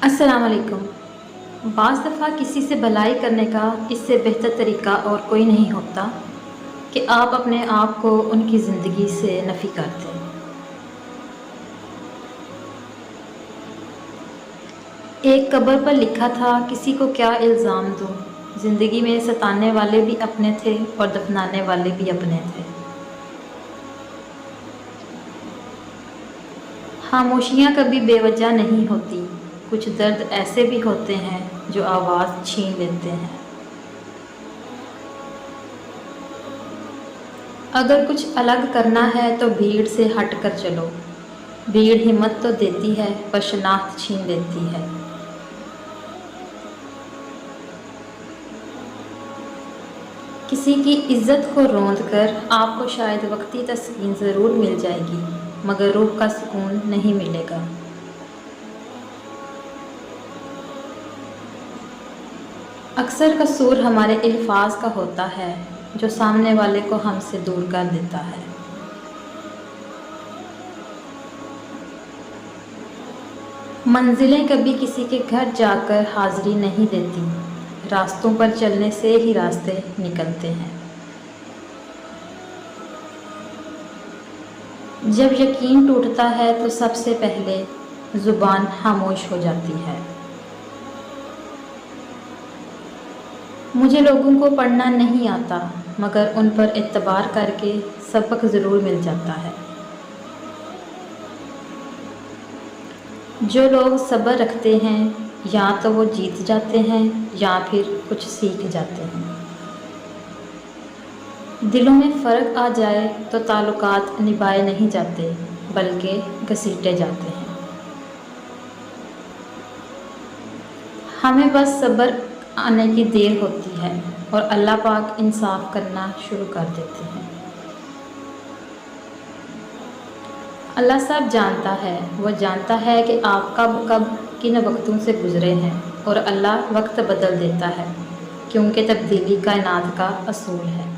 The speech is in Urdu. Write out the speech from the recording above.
السلام علیکم۔ بعض دفعہ کسی سے بھلائی کرنے کا اس سے بہتر طریقہ اور کوئی نہیں ہوتا کہ آپ اپنے آپ کو ان کی زندگی سے نفی کر دیں۔ ایک قبر پر لکھا تھا، کسی کو کیا الزام دوں، زندگی میں ستانے والے بھی اپنے تھے اور دفنانے والے بھی اپنے تھے۔ خاموشیاں کبھی بے وجہ نہیں ہوتی، کچھ درد ایسے بھی ہوتے ہیں جو آواز چھین لیتے ہیں۔ اگر کچھ الگ کرنا ہے تو بھیڑ سے ہٹ کر چلو، بھیڑ ہمت تو دیتی ہے پر شناخت چھین لیتی ہے۔ کسی کی عزت کو روند کر آپ کو شاید وقتی تسکین ضرور مل جائے گی، مگر روح کا سکون نہیں ملے گا۔ اکثر قصور ہمارے الفاظ کا ہوتا ہے جو سامنے والے کو ہم سے دور کر دیتا ہے۔ منزلیں کبھی کسی کے گھر جا کر حاضری نہیں دیتی، راستوں پر چلنے سے ہی راستے نکلتے ہیں۔ جب یقین ٹوٹتا ہے تو سب سے پہلے زبان خاموش ہو جاتی ہے۔ مجھے لوگوں کو پڑھنا نہیں آتا، مگر ان پر اعتبار کر کے سبق ضرور مل جاتا ہے۔ جو لوگ صبر رکھتے ہیں یا تو وہ جیت جاتے ہیں یا پھر کچھ سیکھ جاتے ہیں۔ دلوں میں فرق آ جائے تو تعلقات نبھائے نہیں جاتے بلکہ گھسیٹے جاتے ہیں۔ ہمیں بس صبر آنے کی دیر ہوتی ہے اور اللہ پاک انصاف کرنا شروع کر دیتے ہیں۔ اللہ سب جانتا ہے، وہ جانتا ہے کہ آپ کب کن وقتوں سے گزرے ہیں، اور اللہ وقت بدل دیتا ہے کیونکہ تبدیلی کائنات کا اصول ہے۔